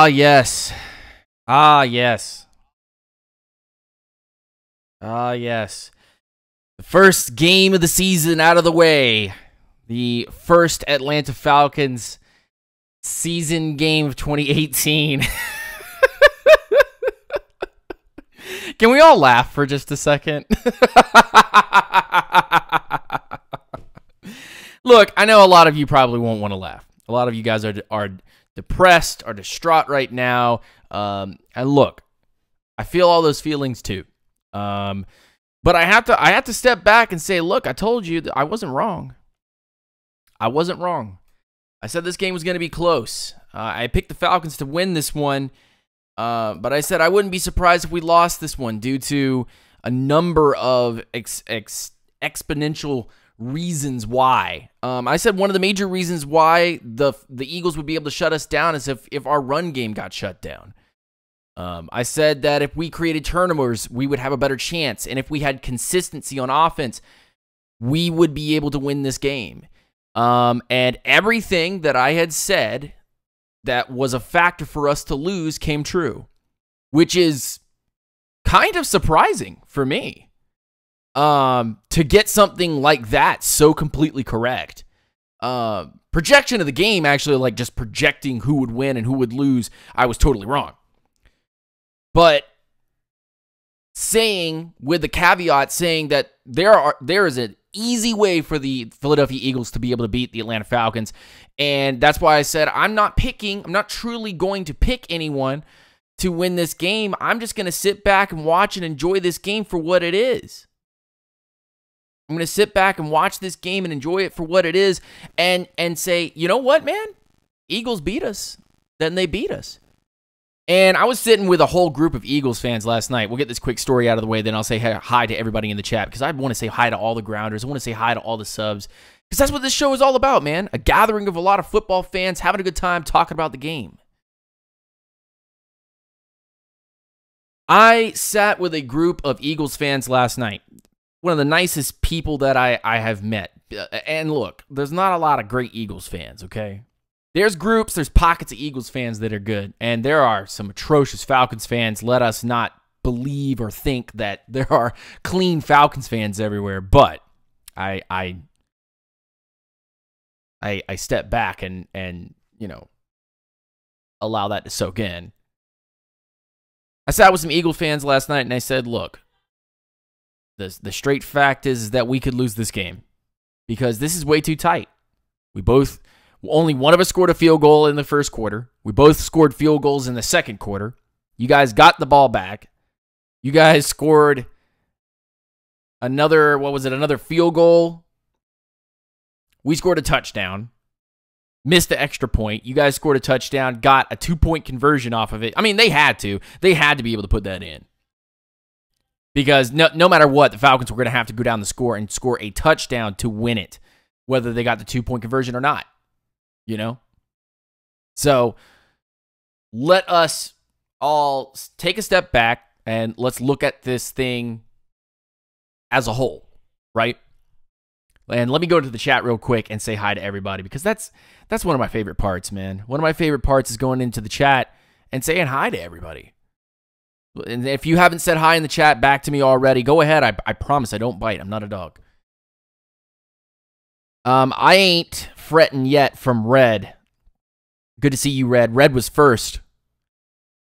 Yes. Yes. Yes. The first game of the season out of the way. The first Atlanta Falcons season game of 2018. Can we all laugh for just a second? Look, I know a lot of you probably won't want to laugh. A lot of you guys are depressed, are distraught right now. And look, I feel all those feelings too. But I have to step back and say, look, I told you that I wasn't wrong. I wasn't wrong. I said this game was going to be close. I picked the Falcons to win this one. But I said I wouldn't be surprised if we lost this one due to a number of exponential reasons why. I said one of the major reasons why the Eagles would be able to shut us down is if our run game got shut down. I said that if we created turnovers, we would have a better chance. And if we had consistency on offense, we would be able to win this game. And everything that I had said that was a factor for us to lose came true, which is kind of surprising for me. To get something like that so completely correct. Projection of the game, actually, like just projecting who would win and who would lose, I was totally wrong. But saying, with the caveat, saying that there is an easy way for the Philadelphia Eagles to be able to beat the Atlanta Falcons, and that's why I said I'm not truly going to pick anyone to win this game. I'm just going to sit back and watch and enjoy this game for what it is. I'm going to sit back and watch this game and enjoy it for what it is and say, you know what, man? Eagles beat us. Then they beat us. And I was sitting with a whole group of Eagles fans last night. We'll get this quick story out of the way, then I'll say hi to everybody in the chat because I want to say hi to all the grounders. I want to say hi to all the subs because that's what this show is all about, man. A gathering of a lot of football fans having a good time talking about the game. I sat with a group of Eagles fans last night. One of the nicest people that I have met. And look, there's not a lot of great Eagles fans, okay? There's groups, there's pockets of Eagles fans that are good, and there are some atrocious Falcons fans. Let us not believe or think that there are clean Falcons fans everywhere, but I step back and you know, allow that to soak in. I sat with some Eagle fans last night and I said, look, the straight fact is that we could lose this game because this is way too tight. Only one of us scored a field goal in the first quarter. We both scored field goals in the second quarter. You guys got the ball back. You guys scored another field goal. We scored a touchdown. Missed the extra point. You guys scored a touchdown, got a 2-point conversion off of it. I mean, they had to. They had to be able to put that in. Because no matter what, the Falcons were going to have to go down the score and score a touchdown to win it, whether they got the 2-point conversion or not. You know? So, let us all take a step back and let's look at this thing as a whole, right? And let me go to the chat real quick and say hi to everybody, because that's one of my favorite parts, man. One of my favorite parts is going into the chat and saying hi to everybody. And if you haven't said hi in the chat back to me already, go ahead. I promise I don't bite. I'm not a dog. I ain't fretting yet from Red. Good to see you, Red. Red was first.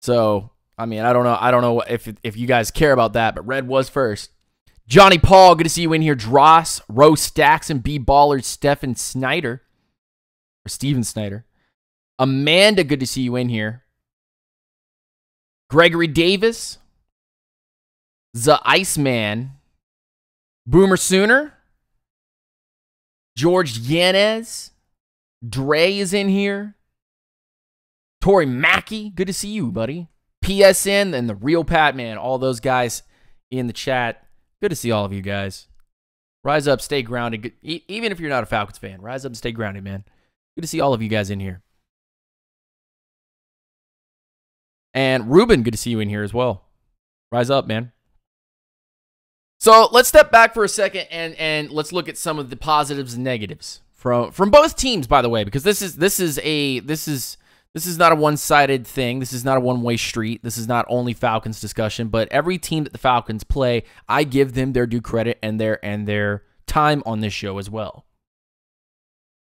So, I mean, I don't know if you guys care about that, but Red was first. Johnny Paul, good to see you in here. Dross, Rose Stacks, and B Ballers, Steven Snyder. Amanda, good to see you in here. Gregory Davis, The Iceman, Boomer Sooner, George Yanez, Dre is in here. Tori Mackey, good to see you, buddy. PSN and the Real Pat Man, all those guys in the chat. Good to see all of you guys. Rise up, stay grounded. Even if you're not a Falcons fan, rise up and stay grounded, man. Good to see all of you guys in here. And Ruben, good to see you in here as well. Rise up, man. So let's step back for a second and let's look at some of the positives and negatives from both teams, by the way, because this is not a one-sided thing. This is not a one-way street. This is not only Falcons discussion, but every team that the Falcons play, I give them their due credit and their time on this show as well.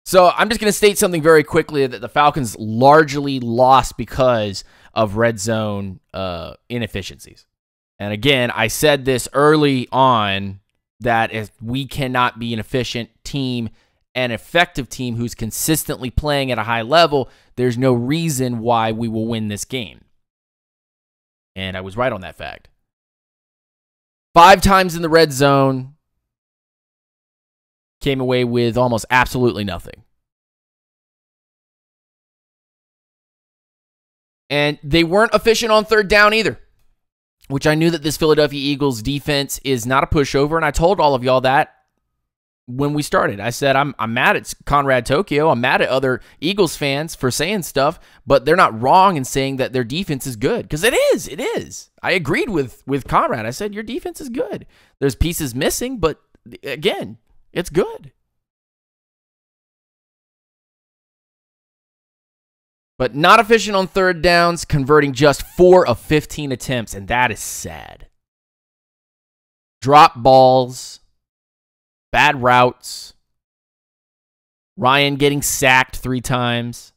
So I'm just going to state something very quickly, that the Falcons largely lost because of red zone inefficiencies. And again, I said this early on, that if we cannot be an efficient team, an effective team who's consistently playing at a high level, there's no reason why we will win this game. And I was right on that fact. 5 times in the red zone, came away with almost absolutely nothing. And they weren't efficient on third down either, which I knew that this Philadelphia Eagles defense is not a pushover, and I told all of y'all that when we started. I said, I'm mad at Conrad Tokyo. I'm mad at other Eagles fans for saying stuff, but they're not wrong in saying that their defense is good, because it is. It is. I agreed with Conrad. I said, your defense is good. There's pieces missing, but again, it's good. But not efficient on third downs, converting just 4 of 15 attempts, and that is sad. Drop balls, bad routes, Ryan getting sacked 3 times,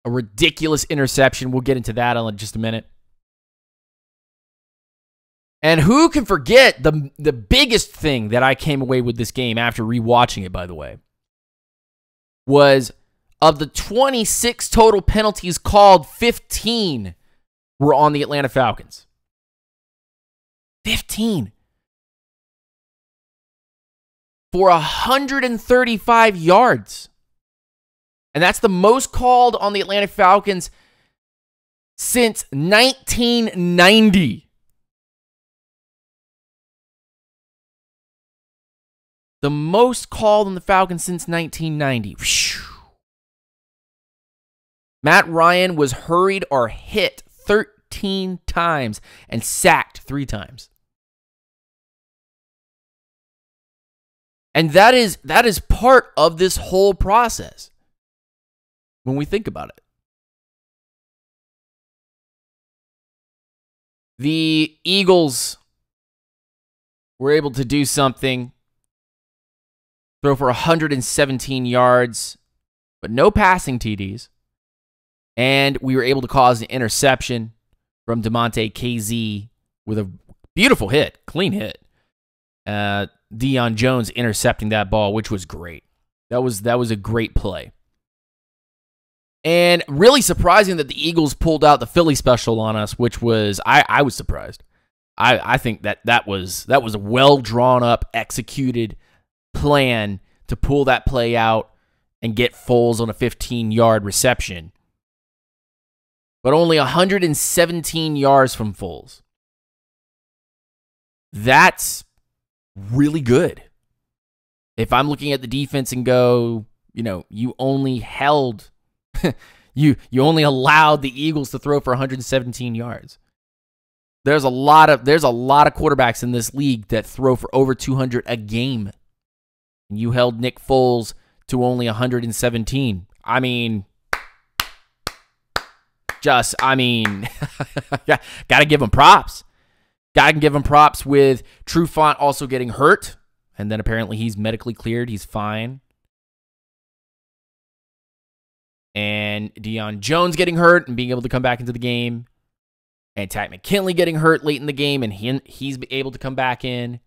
a ridiculous interception. We'll get into that in just a minute. And who can forget the biggest thing that I came away with this game after rewatching it, by the way, was of the 26 total penalties called, 15 were on the Atlanta Falcons. 15. For 135 yards. And that's the most called on the Atlanta Falcons since 1990. The most called on the Falcons since 1990. Matt Ryan was hurried or hit 13 times and sacked 3 times. And that is part of this whole process when we think about it. The Eagles were able to do something, throw for 117 yards, but no passing TDs. And we were able to cause an interception from DeMonte KZ with a beautiful hit, clean hit. Deion Jones intercepting that ball, which was great. That was a great play. And really surprising that the Eagles pulled out the Philly special on us, which was, I was surprised. I think that was a well drawn up, executed plan to pull that play out and get Foles on a 15-yard reception. But only 117 yards from Foles. That's really good. If I'm looking at the defense and go, you only held, you only allowed the Eagles to throw for 117 yards. There's a lot of quarterbacks in this league that throw for over 200 a game. And you held Nick Foles to only 117. I mean, gotta give him props. Gotta give him props with Trufant also getting hurt. And then apparently he's medically cleared. He's fine. And Deion Jones getting hurt and being able to come back into the game. And Takk McKinley getting hurt late in the game, and he's able to come back in.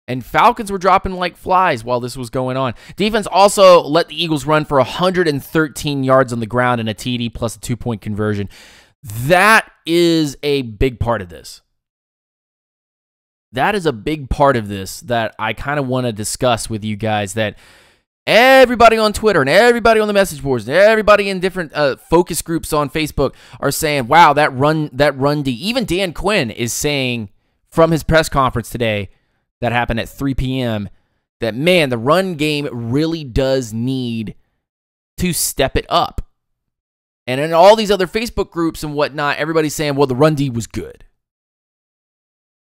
And Falcons were dropping like flies while this was going on. Defense also let the Eagles run for 113 yards on the ground and a TD plus a 2-point conversion. That is a big part of this. That is a big part of this that I kind of want to discuss with you guys, that everybody on Twitter and everybody on the message boards and everybody in different focus groups on Facebook are saying, wow, that run D. Even Dan Quinn is saying from his press conference today that happened at 3 p.m. that, man, the run game really does need to step it up. And in all these other Facebook groups and whatnot, everybody's saying, well, the run D was good.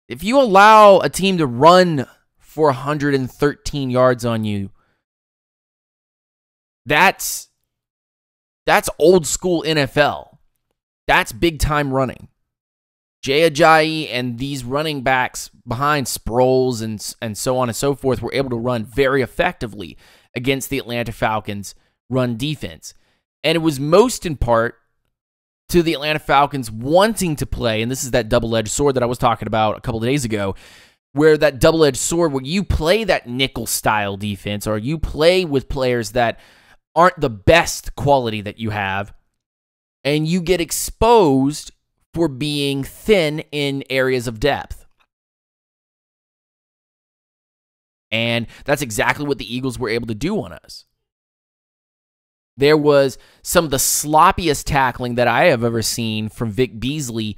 If you allow a team to run for 113 yards on you, that's old school NFL. That's big time running. Jay Ajayi and these running backs behind Sproles and so on and so forth were able to run very effectively against the Atlanta Falcons' run defense. And it was most in part to the Atlanta Falcons wanting to play, and this is that double-edged sword that I was talking about a couple of days ago, where that double-edged sword, where you play that nickel-style defense, or you play with players that aren't the best quality that you have, and you get exposed for being thin in areas of depth. And that's exactly what the Eagles were able to do on us. There was some of the sloppiest tackling that I have ever seen from Vic Beasley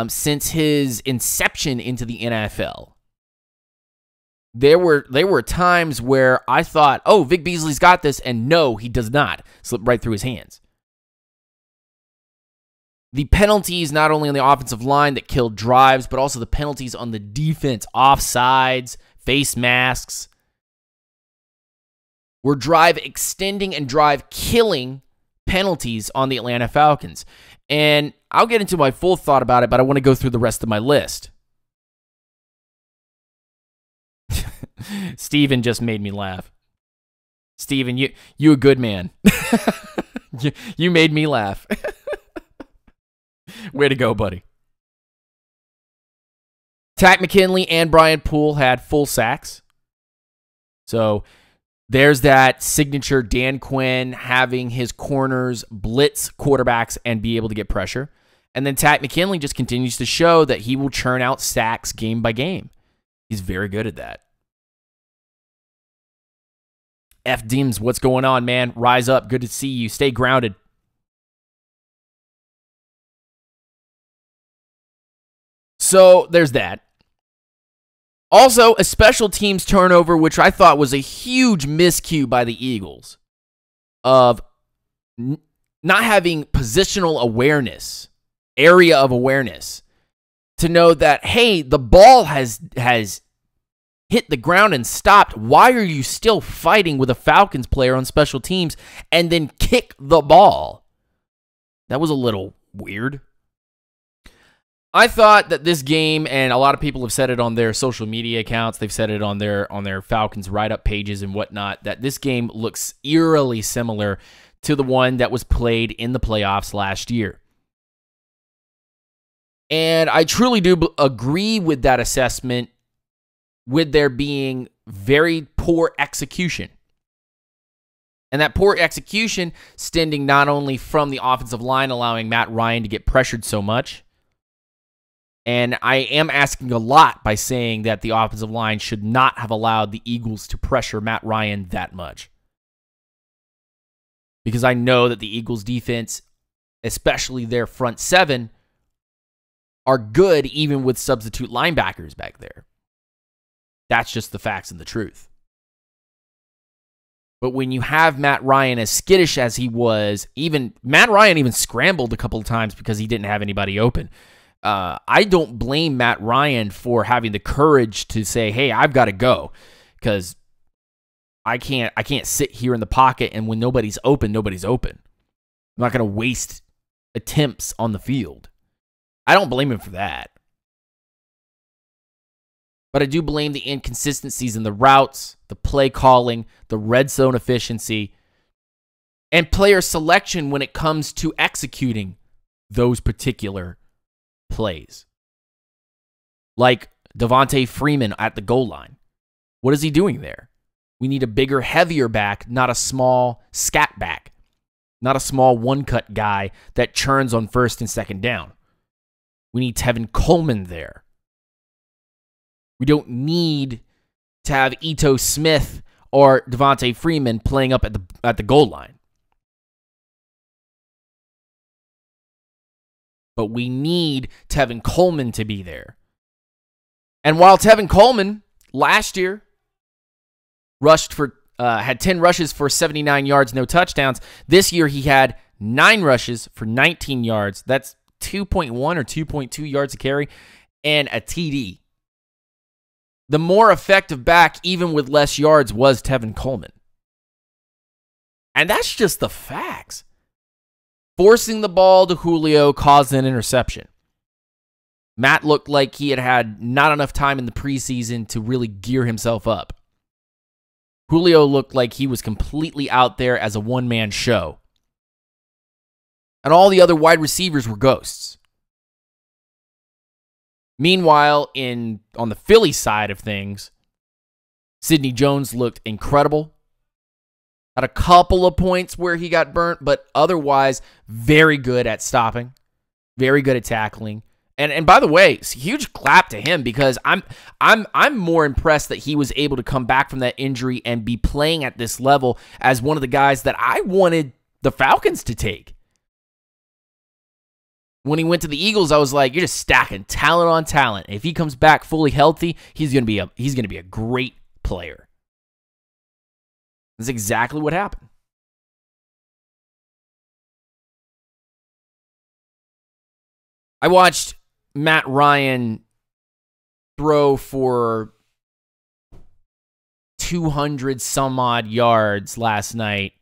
since his inception into the NFL. There were times where I thought, oh, Vic Beasley's got this, and no, he does not. Slipped right through his hands. The penalties, not only on the offensive line that killed drives, but also the penalties on the defense, offsides, face masks, were drive extending and drive killing penalties on the Atlanta Falcons. And I'll get into my full thought about it, but I want to go through the rest of my list. Steven just made me laugh. Steven, you a good man. you made me laugh. Way to go, buddy. Takk McKinley and Brian Poole had full sacks. So there's that signature Dan Quinn having his corners blitz quarterbacks and be able to get pressure. And then Takk McKinley just continues to show that he will churn out sacks game by game. He's very good at that. F. Dims, what's going on, man? Rise up. Good to see you. Stay grounded. So there's that. Also, a special teams turnover, which I thought was a huge miscue by the Eagles, of not having positional awareness, area of awareness, to know that, hey, the ball has hit the ground and stopped. Why are you still fighting with a Falcons player on special teams and then kick the ball? That was a little weird. I thought that this game, and a lot of people have said it on their social media accounts, they've said it on their Falcons write-up pages and whatnot, that this game looks eerily similar to the one that was played in the playoffs last year. And I truly do agree with that assessment, with there being very poor execution. And that poor execution stemming not only from the offensive line allowing Matt Ryan to get pressured so much, and I am asking a lot by saying that the offensive line should not have allowed the Eagles to pressure Matt Ryan that much. Because I know that the Eagles defense, especially their front seven, are good even with substitute linebackers back there. That's just the facts and the truth. But when you have Matt Ryan as skittish as he was, Matt Ryan even scrambled a couple of times because he didn't have anybody open. I don't blame Matt Ryan for having the courage to say, hey, I've got to go, because I can't sit here in the pocket, and when nobody's open, nobody's open. I'm not going to waste attempts on the field. I don't blame him for that. But I do blame the inconsistencies in the routes, the play calling, the red zone efficiency, and player selection when it comes to executing those particular plays. Like Devontae Freeman at the goal line. What is he doing there? We need a bigger, heavier back, not a small scat back. Not a small one-cut guy that churns on first and second down. We need Tevin Coleman there. We don't need to have Ito Smith or Devontae Freeman playing up at the goal line. But we need Tevin Coleman to be there. And while Tevin Coleman last year had 10 rushes for 79 yards, no touchdowns, this year he had 9 rushes for 19 yards. That's 2.1 or 2.2 yards a carry and a TD. The more effective back, even with less yards, was Tevin Coleman. And that's just the facts. Forcing the ball to Julio caused an interception. Matt looked like he had not enough time in the preseason to really gear himself up. Julio looked like he was completely out there as a one-man show. And all the other wide receivers were ghosts. Meanwhile, on the Philly side of things, Sidney Jones looked incredible. Had a couple of points where he got burnt, but otherwise very good at stopping, very good at tackling. And by the way, it's a huge clap to him, because I'm more impressed that he was able to come back from that injury and be playing at this level as one of the guys that I wanted the Falcons to take. When he went to the Eagles, I was like, you're just stacking talent on talent. If he comes back fully healthy, he's going to be a great player. That's exactly what happened. I watched Matt Ryan throw for 200 some odd yards last night.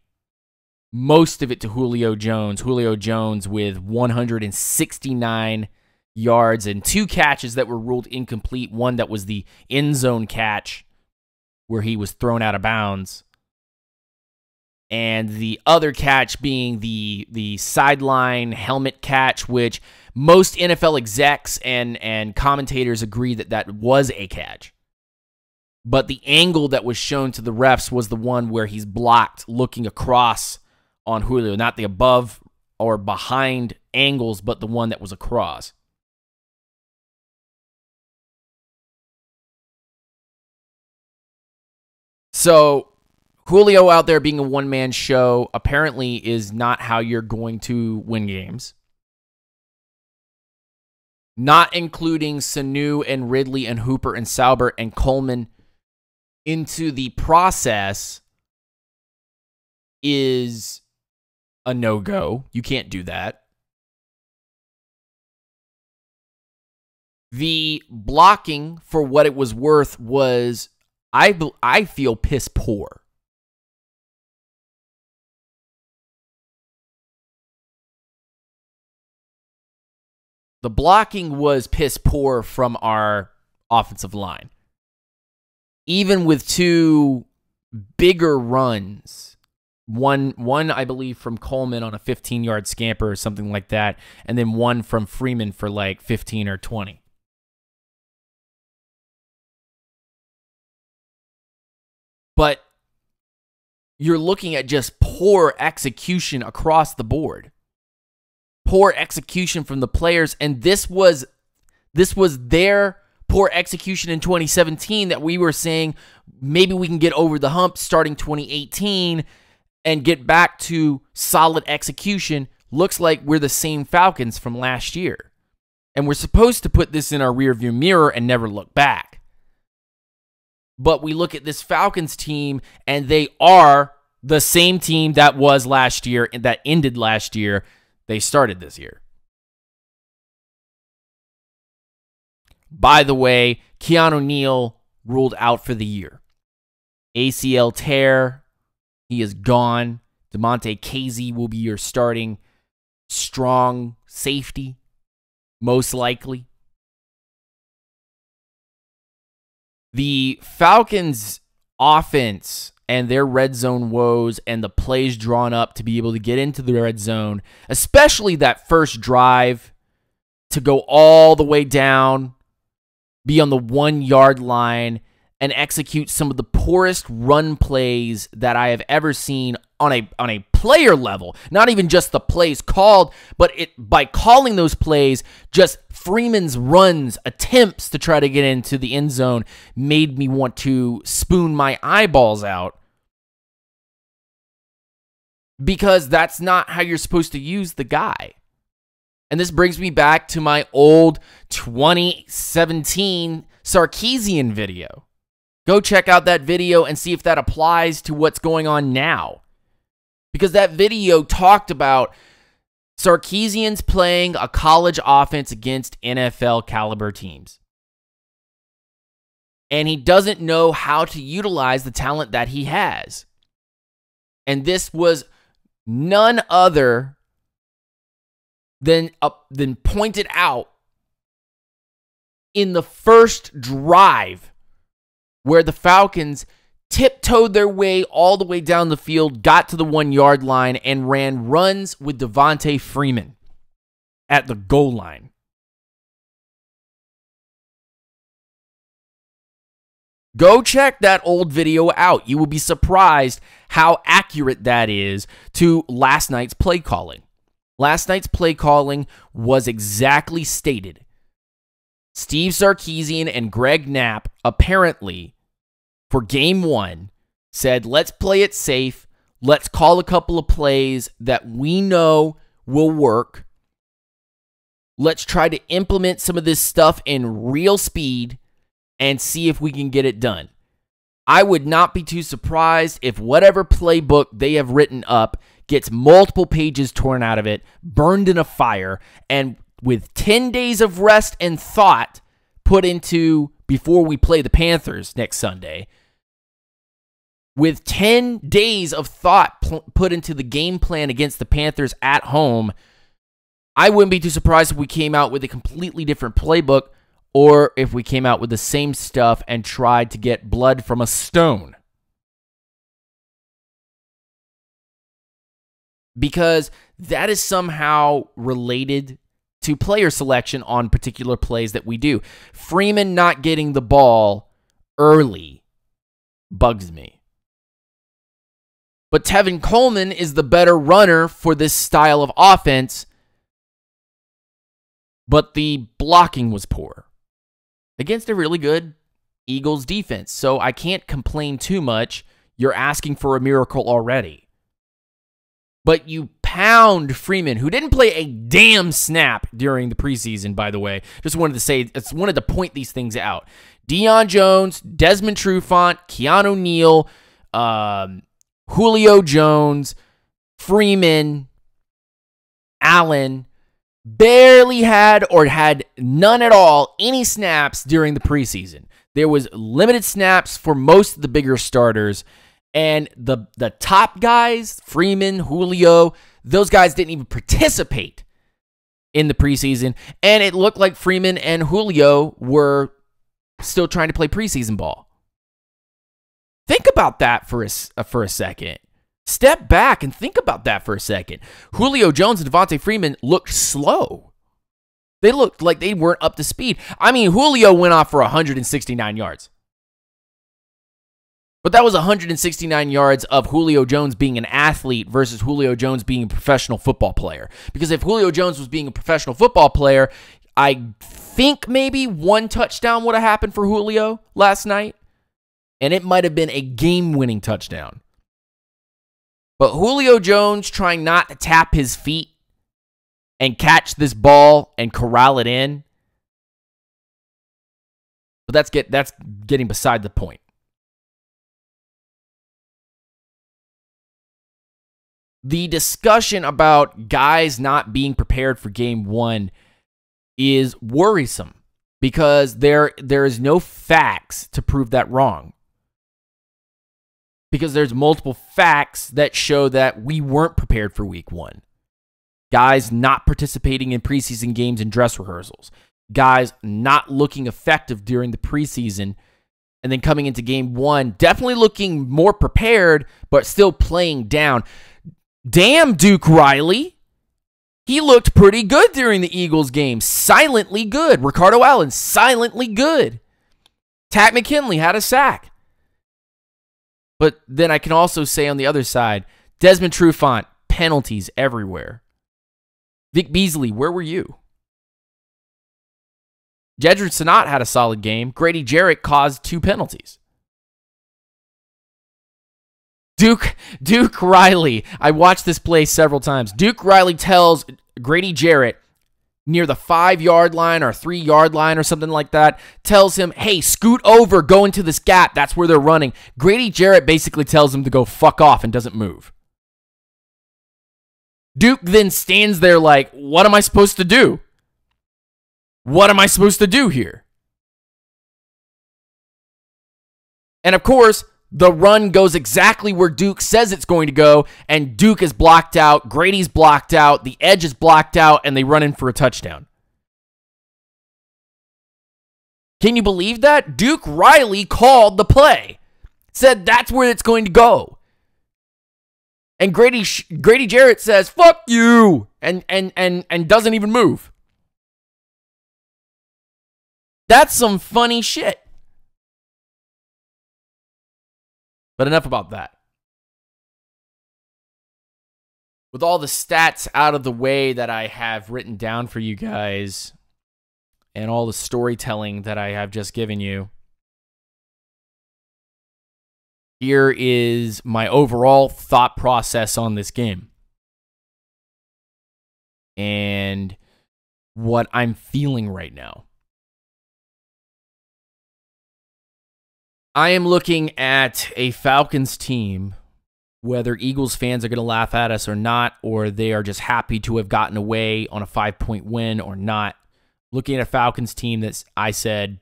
Most of it to Julio Jones. Julio Jones with 169 yards and 2 catches that were ruled incomplete. One that was the end zone catch where he was thrown out of bounds. And the other catch being the sideline helmet catch, which most NFL execs and commentators agree that was a catch. But the angle that was shown to the refs was the one where he's blocked looking across on Julio, not the above or behind angles, but the one that was across. So Julio out there being a one-man show apparently is not how you're going to win games. Not including Sanu and Ridley and Hooper and Sauber and Coleman into the process is a no-go. You can't do that. The blocking, for what it was worth, was, I feel, piss poor. The blocking was piss poor from our offensive line. Even with 2 bigger runs, one I believe from Coleman on a 15-yard scamper or something like that, and then one from Freeman for like 15 or 20. But you're looking at just poor execution across the board. Poor execution from the players, and this was their poor execution in 2017 that we were saying maybe we can get over the hump starting 2018 and get back to solid execution. Looks like we're the same Falcons from last year, and we're supposed to put this in our rearview mirror and never look back. But we look at this Falcons team, and they are the same team that was last year and that ended last year. They started this year. By the way, Keanu Neal ruled out for the year. ACL tear, he is gone. Damontae Kazee will be your starting strong safety, most likely. The Falcons' offense and their red zone woes and the plays drawn up to be able to get into the red zone, especially that first drive to go all the way down, be on the 1-yard line, and execute some of the poorest run plays that I have ever seen on a player level. Not even just the plays called, but by calling those plays, just Freeman's runs, attempts to try to get into the end zone made me want to spoon my eyeballs out. Because that's not how you're supposed to use the guy. And this brings me back to my old 2017 Sarkisian video. Go check out that video and see if that applies to what's going on now. Because that video talked about Sarkisian's playing a college offense against NFL caliber teams. And he doesn't know how to utilize the talent that he has. And this was none other than pointed out in the first drive, where the Falcons tiptoed their way all the way down the field, got to the 1-yard line, and ran runs with Devontae Freeman at the goal line. Go check that old video out. You will be surprised how accurate that is to last night's play calling. Last night's play calling was exactly stated. Steve Sarkisian and Greg Knapp apparently, for game 1, said, let's play it safe. Let's call a couple of plays that we know will work. Let's try to implement some of this stuff in real speed and see if we can get it done. I would not be too surprised if whatever playbook they have written up gets multiple pages torn out of it, burned in a fire, and with 10 days of rest and thought put into before we play the Panthers next Sunday, with 10 days of thought put into the game plan against the Panthers at home, I wouldn't be too surprised if we came out with a completely different playbook or if we came out with the same stuff and tried to get blood from a stone. Because that is somehow related to player selection on particular plays that we do. Freeman not getting the ball early bugs me. But Tevin Coleman is the better runner for this style of offense, but the blocking was poor against a really good Eagles defense. So I can't complain too much. You're asking for a miracle already. But you pound Freeman, who didn't play a damn snap during the preseason, by the way. Just wanted to point these things out. Deion Jones, Desmond Trufant, Keanu Neal, Julio Jones, Freeman, Allen, barely had or had none at all any snaps during the preseason. There was limited snaps for most of the bigger starters. And the top guys, Freeman, Julio, those guys didn't even participate in the preseason. And it looked like Freeman and Julio were still trying to play preseason ball. Think about that for a second. Step back and think about that for a second. Julio Jones and Devontae Freeman looked slow. They looked like they weren't up to speed. I mean, Julio went off for 169 yards. But that was 169 yards of Julio Jones being an athlete versus Julio Jones being a professional football player. Because if Julio Jones was being a professional football player, I think maybe one touchdown would have happened for Julio last night. And it might have been a game-winning touchdown. But Julio Jones trying not to tap his feet and catch this ball and corral it in. But that's getting beside the point. The discussion about guys not being prepared for game 1 is worrisome because there is no facts to prove that wrong. Because there's multiple facts that show that we weren't prepared for week 1. Guys not participating in preseason games and dress rehearsals. Guys not looking effective during the preseason. And then coming into game 1, definitely looking more prepared, but still playing down. Damn, Duke Riley. He looked pretty good during the Eagles game. Silently good. Ricardo Allen, silently good. Takk McKinley had a sack. But then I can also say on the other side, Desmond Trufant, penalties everywhere. Vic Beasley, where were you? Jedrick Sanat had a solid game. Grady Jarrett caused 2 penalties. Duke Riley, I watched this play several times. Duke Riley tells Grady Jarrett near the 5-yard line or 3-yard line or something like that, tells him, hey, scoot over, go into this gap. That's where they're running. Grady Jarrett basically tells him to go fuck off and doesn't move. Duke then stands there like, what am I supposed to do? What am I supposed to do here? And of course, the run goes exactly where Duke says it's going to go, and Duke is blocked out, Grady's blocked out, the edge is blocked out, and they run in for a touchdown. Can you believe that? Duke Riley called the play. Said that's where it's going to go. And Grady Jarrett says, fuck you, and doesn't even move. That's some funny shit. But enough about that. With all the stats out of the way that I have written down for you guys, and all the storytelling that I have just given you, here is my overall thought process on this game. And what I'm feeling right now. I am looking at a Falcons team, whether Eagles fans are going to laugh at us or not, or they are just happy to have gotten away on a 5-point win or not. Looking at a Falcons team that I said,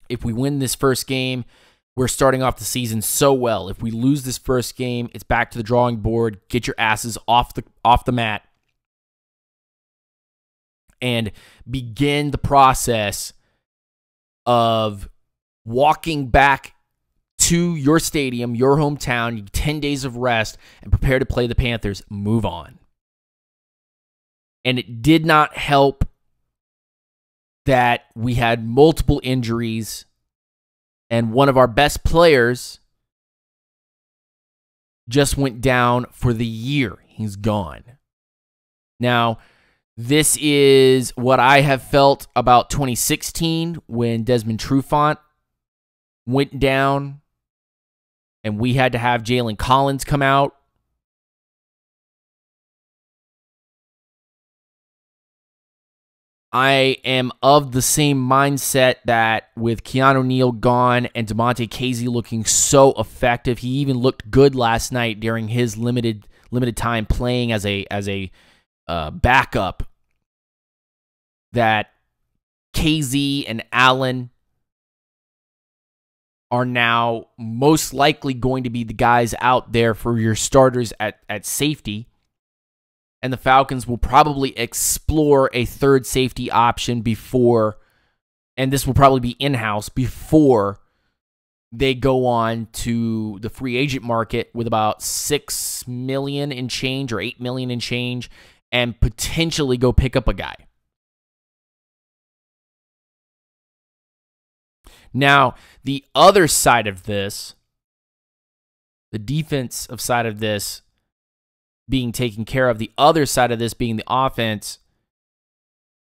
if we win this first game, we're starting off the season so well. If we lose this first game, it's back to the drawing board. Get your asses off the mat and begin the process of walking back to your stadium, your hometown, 10 days of rest, and prepare to play the Panthers. Move on. And it did not help that we had multiple injuries, and one of our best players just went down for the year. He's gone. Now, this is what I have felt about 2016 when Desmond Trufant went down and we had to have Jalen Collins come out. I am of the same mindset that with Keanu Neal gone and Damontae Kazee looking so effective, he even looked good last night during his limited time playing as a backup, that Kazee and Allen are now most likely going to be the guys out there for your starters at safety. And the Falcons will probably explore a third safety option before, and this will probably be in-house, before they go on to the free agent market with about $6 million in change or $8 million in change and potentially go pick up a guy. Now, the other side of this, the defensive side of this being taken care of, the other side of this being the offense,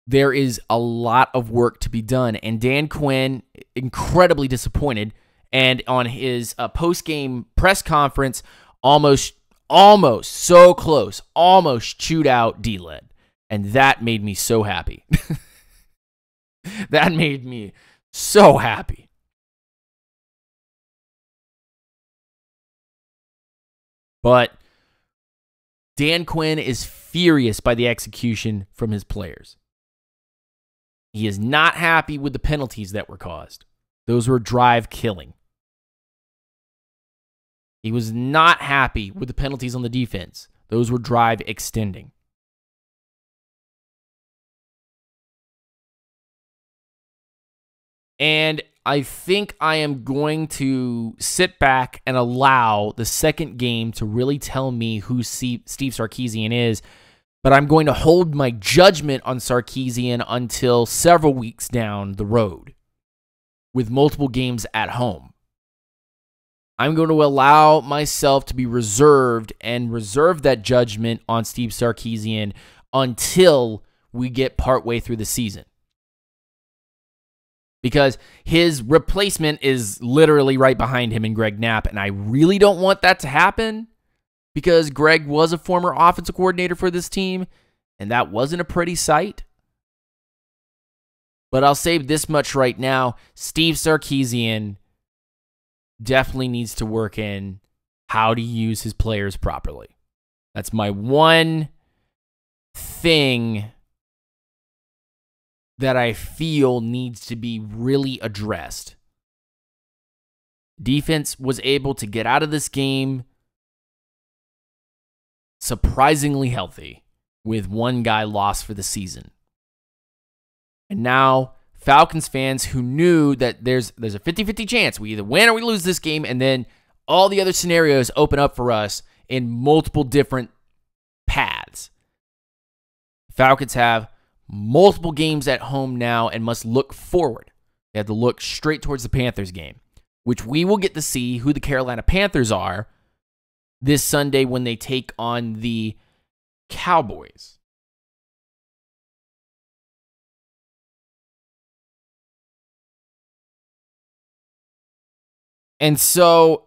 there is a lot of work to be done. And Dan Quinn, incredibly disappointed, and on his post-game press conference, almost so close, almost chewed out D-Led. And that made me so happy. That made me so happy. But Dan Quinn is furious by the execution from his players. He is not happy with the penalties that were caused. Those were drive killing. He was not happy with the penalties on the defense. Those were drive extending. And I think I am going to sit back and allow the second game to really tell me who Steve Sarkisian is. But I'm going to hold my judgment on Sarkisian until several weeks down the road with multiple games at home. I'm going to allow myself to be reserved and reserve that judgment on Steve Sarkisian until we get partway through the season. Because his replacement is literally right behind him in Greg Knapp, and I really don't want that to happen because Greg was a former offensive coordinator for this team, and that wasn't a pretty sight. But I'll say this much right now, Steve Sarkisian definitely needs to work in how to use his players properly. That's my one thing that I feel needs to be really addressed. Defense was able to get out of this game surprisingly healthy with one guy lost for the season. And now Falcons fans who knew that there's a 50-50 chance we either win or we lose this game, and then all the other scenarios open up for us in multiple different paths. Falcons have multiple games at home now and must look forward. They have to look straight towards the Panthers game, which we will get to see who the Carolina Panthers are this Sunday when they take on the Cowboys. And so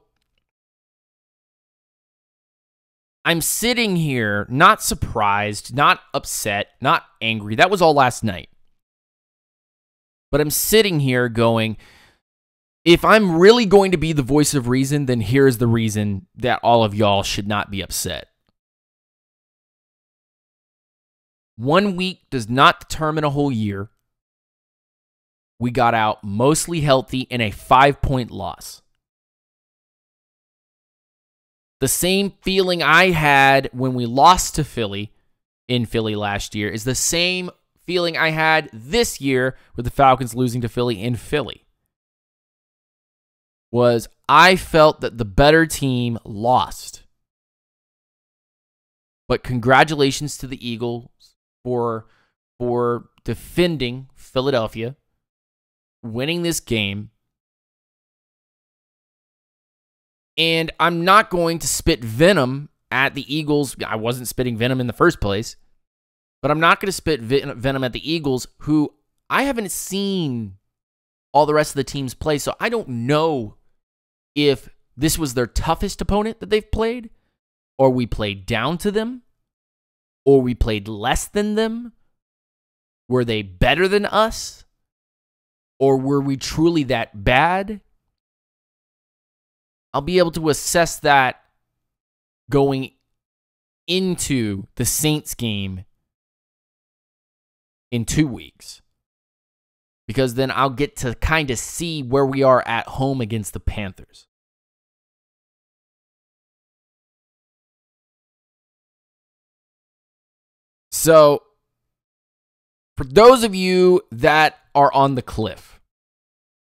I'm sitting here not surprised, not upset, not angry. That was all last night. But I'm sitting here going, if I'm really going to be the voice of reason, then here's the reason that all of y'all should not be upset. 1 week does not determine a whole year. We got out mostly healthy in a 5-point loss. The same feeling I had when we lost to Philly in Philly last year is the same feeling I had this year with the Falcons losing to Philly in Philly. Was I felt that the better team lost. But congratulations to the Eagles for defending Philadelphia, winning this game. And I'm not going to spit venom at the Eagles. I wasn't spitting venom in the first place. But I'm not going to spit venom at the Eagles, who I haven't seen all the rest of the teams play. So I don't know if this was their toughest opponent that they've played, or we played down to them, or we played less than them. Were they better than us? Or were we truly that bad? I'll be able to assess that going into the Saints game in 2 weeks. Because then I'll get to kind of see where we are at home against the Panthers. So, for those of you that are on the cliff,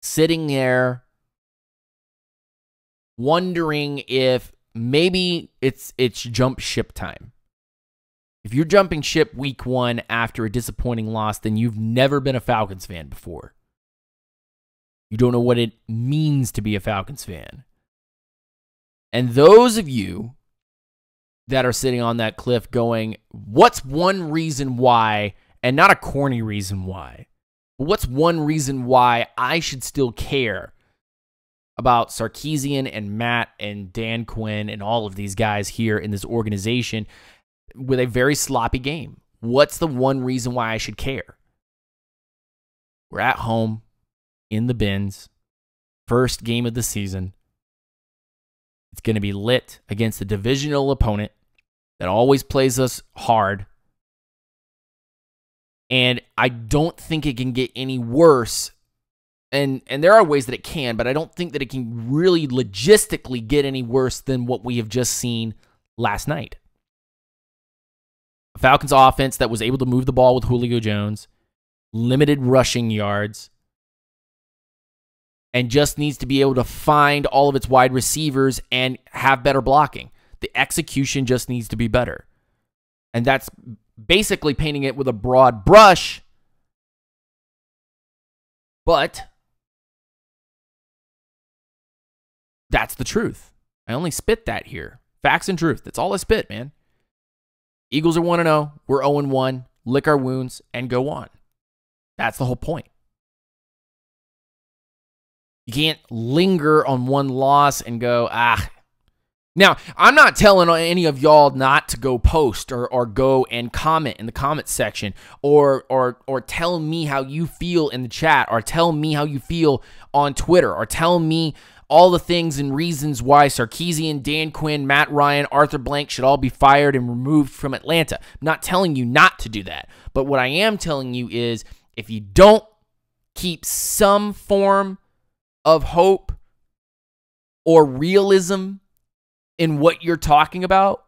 sitting there wondering if maybe it's jump ship time. If you're jumping ship week 1 after a disappointing loss, then you've never been a Falcons fan before. You don't know what it means to be a Falcons fan. And those of you that are sitting on that cliff going, what's one reason why, and not a corny reason why, but what's one reason why I should still care about Sarkisian and Matt and Dan Quinn and all of these guys here in this organization with a very sloppy game? What's the one reason why I should care? We're at home in the bins. First game of the season. It's going to be lit against a divisional opponent that always plays us hard. And I don't think it can get any worse. And there are ways that it can, but I don't think that it can really logistically get any worse than what we have just seen last night. A Falcons offense that was able to move the ball with Julio Jones, limited rushing yards, and just needs to be able to find all of its wide receivers and have better blocking. The execution just needs to be better. And that's basically painting it with a broad brush, but that's the truth. I only spit that here. Facts and truth. That's all I spit, man. Eagles are 1-0. We're 0-1. Lick our wounds and go on. That's the whole point. You can't linger on one loss and go, Now, I'm not telling any of y'all not to go post or go and comment in the comment section or tell me how you feel in the chat or tell me how you feel on Twitter or tell me all the things and reasons why Sarkisian, Dan Quinn, Matt Ryan, Arthur Blank should all be fired and removed from Atlanta. I'm not telling you not to do that. But what I am telling you is if you don't keep some form of hope or realism in what you're talking about,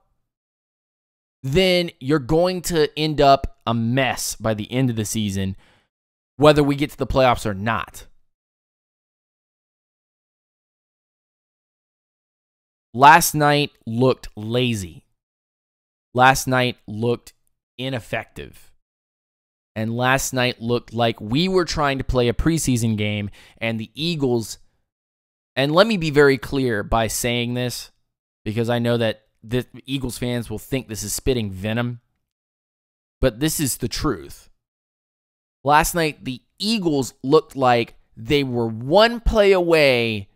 then you're going to end up a mess by the end of the season, whether we get to the playoffs or not. Last night looked lazy. Last night looked ineffective. And last night looked like we were trying to play a preseason game and the Eagles, and let me be very clear by saying this, because I know that the Eagles fans will think this is spitting venom, but this is the truth. Last night, the Eagles looked like they were one play away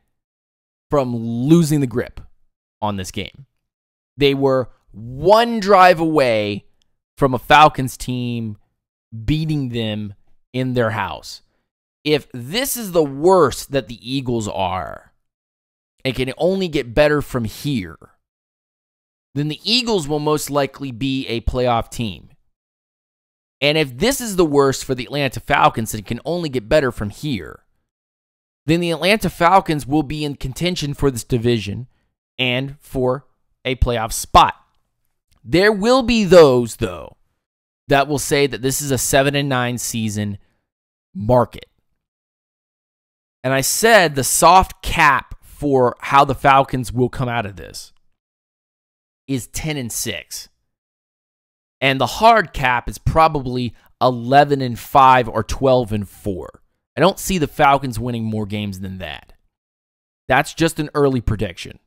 from losing the grip on this game. They were one drive away from a Falcons team beating them in their house. If this is the worst that the Eagles are, it can only get better from here, then the Eagles will most likely be a playoff team. And if this is the worst for the Atlanta Falcons, it can only get better from here, then the Atlanta Falcons will be in contention for this division and for a playoff spot. There will be those, though, that will say that this is a 7-9 season market. And I said the soft cap for how the Falcons will come out of this is 10-6. And the hard cap is probably 11-5 or 12-4. I don't see the Falcons winning more games than that. That's just an early prediction.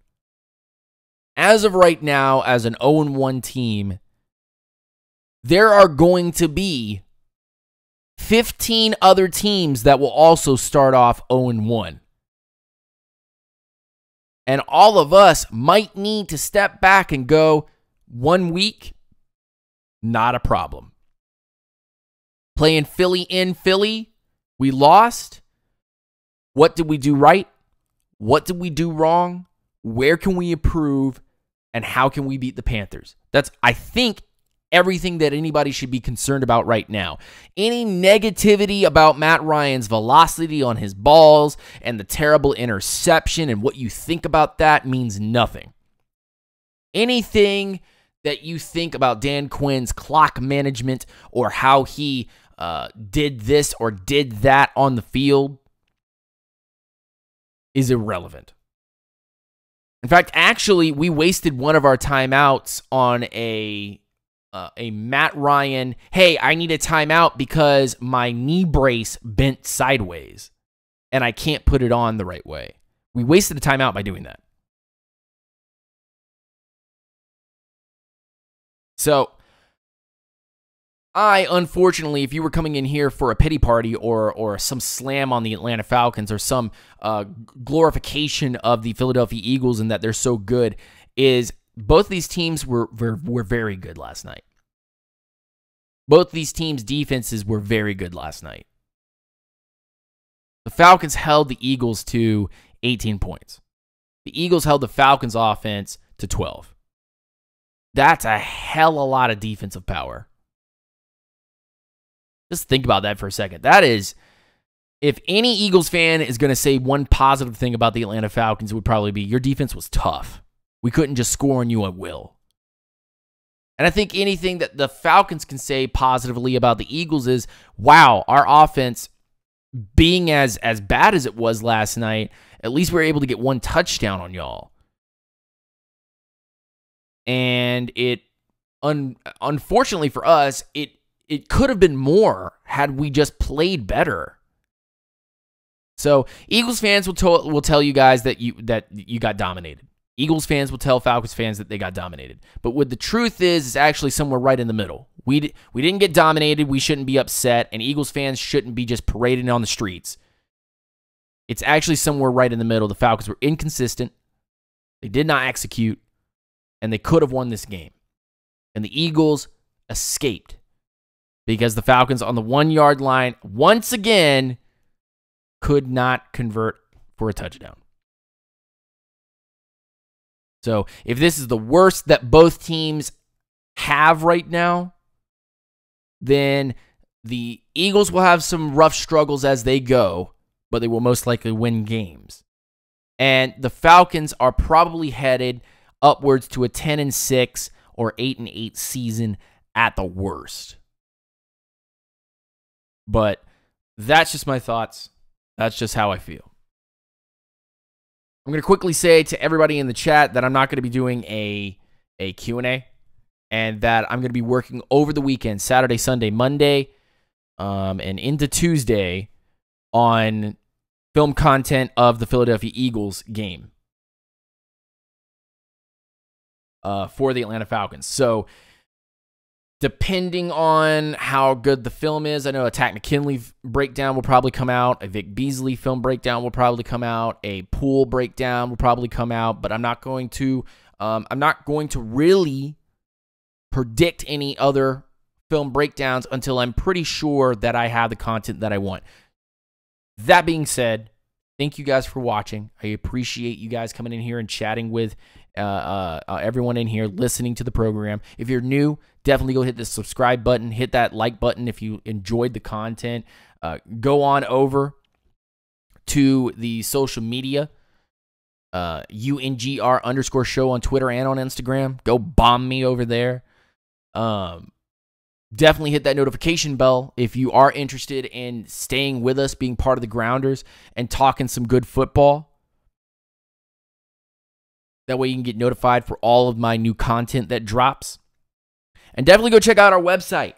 As of right now, as an 0-1 team, there are going to be 15 other teams that will also start off 0-1. And all of us might need to step back and go, 1 week, not a problem. Playing Philly in Philly, we lost. What did we do right? What did we do wrong? Where can we improve? And how can we beat the Panthers? That's, I think, everything that anybody should be concerned about right now. Any negativity about Matt Ryan's velocity on his balls and the terrible interception and what you think about that means nothing. Anything that you think about Dan Quinn's clock management or how he did this or did that on the field is irrelevant. In fact, actually, we wasted one of our timeouts on a Matt Ryan, hey, I need a timeout because my knee brace bent sideways and I can't put it on the right way. We wasted a timeout by doing that. So, unfortunately, if you were coming in here for a pity party or some slam on the Atlanta Falcons or some glorification of the Philadelphia Eagles and that they're so good, is both these teams were very good last night. Both these teams' defenses were very good last night. The Falcons held the Eagles to 18 points. The Eagles held the Falcons' offense to 12. That's a hell of a lot of defensive power. Just think about that for a second. That is, if any Eagles fan is going to say one positive thing about the Atlanta Falcons, it would probably be your defense was tough. We couldn't just score on you at will. And I think anything that the Falcons can say positively about the Eagles is, wow, our offense being as bad as it was last night, at least we were able to get one touchdown on y'all. And it, unfortunately for us, it could have been more had we just played better. So Eagles fans will tell you guys that you got dominated. Eagles fans will tell Falcons fans that they got dominated. But what the truth is, it's actually somewhere right in the middle. We didn't get dominated. We shouldn't be upset. And Eagles fans shouldn't be just parading on the streets. It's actually somewhere right in the middle. The Falcons were inconsistent. They did not execute. And they could have won this game. And the Eagles escaped. Because the Falcons on the 1-yard line, once again, could not convert for a touchdown. So if this is the worst that both teams have right now, then the Eagles will have some rough struggles as they go, but they will most likely win games. And the Falcons are probably headed upwards to a 10-6 or 8-8 season at the worst. But that's just my thoughts. That's just how I feel. I'm going to quickly say to everybody in the chat that I'm not going to be doing a Q&A, and that I'm going to be working over the weekend, Saturday, Sunday, Monday, and into Tuesday on film content of the Philadelphia Eagles game for the Atlanta Falcons. So depending on how good the film is, I know a Takk McKinley breakdown will probably come out. A Vic Beasley film breakdown will probably come out. A Poole breakdown will probably come out. But I'm not going to really predict any other film breakdowns until I'm pretty sure that I have the content that I want. That being said, thank you guys for watching. I appreciate you guys coming in here and chatting with everyone in here, listening to the program. If you're new, definitely go hit the subscribe button, hit that like button if you enjoyed the content. Go on over to the social media, UNGR_show on Twitter and on Instagram. Go bomb me over there. Definitely hit that notification bell if you are interested in staying with us, being part of the Grounders, and talking some good football. That way you can get notified for all of my new content that drops. And definitely go check out our website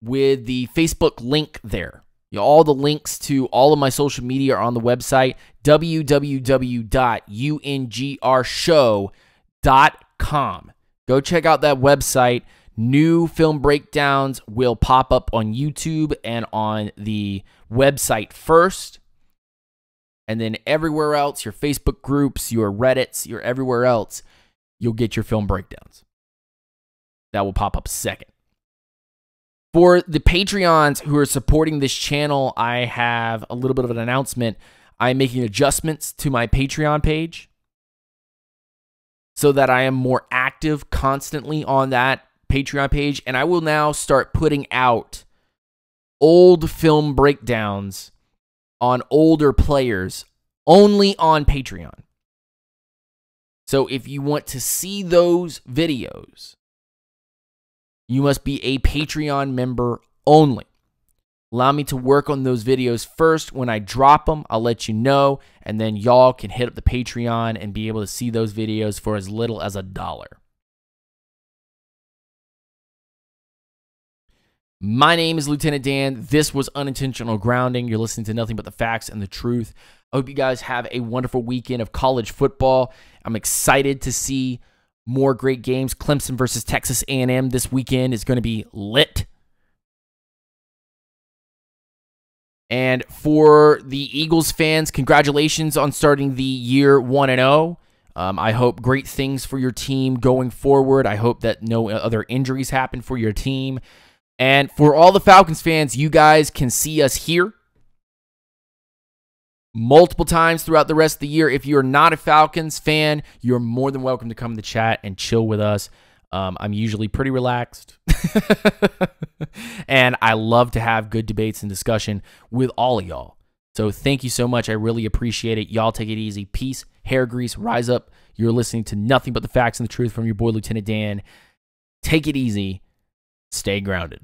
with the Facebook link there. All the links to all of my social media are on the website, www.ungrshow.com. Go check out that website. New film breakdowns will pop up on YouTube and on the website first. And then everywhere else, your Facebook groups, your Reddits, your everywhere else, you'll get your film breakdowns. That will pop up second. For the Patreons who are supporting this channel, I have a little bit of an announcement. I'm making adjustments to my Patreon page so that I am more active constantly on that Patreon page. And I will now start putting out old film breakdowns on older players only on Patreon. So if you want to see those videos, you must be a Patreon member only. Allow me to work on those videos first. When I drop them, I'll let you know, and then y'all can hit up the Patreon and be able to see those videos for as little as $1. My name is Lieutenant Dan. This was Unintentional Grounding. You're listening to nothing but the facts and the truth. I hope you guys have a wonderful weekend of college football. I'm excited to see more great games. Clemson versus Texas A&M this weekend is going to be lit. And for the Eagles fans, congratulations on starting the year 1-0. I hope great things for your team going forward. I hope that no other injuries happen for your team. And for all the Falcons fans, you guys can see us here multiple times throughout the rest of the year. If you're not a Falcons fan, you're more than welcome to come to chat and chill with us. I'm usually pretty relaxed. And I love to have good debates and discussion with all of y'all. So thank you so much. I really appreciate it. Y'all take it easy. Peace, hair grease, rise up. You're listening to Nothing But the Facts and the Truth from your boy, Lieutenant Dan. Take it easy. Stay grounded.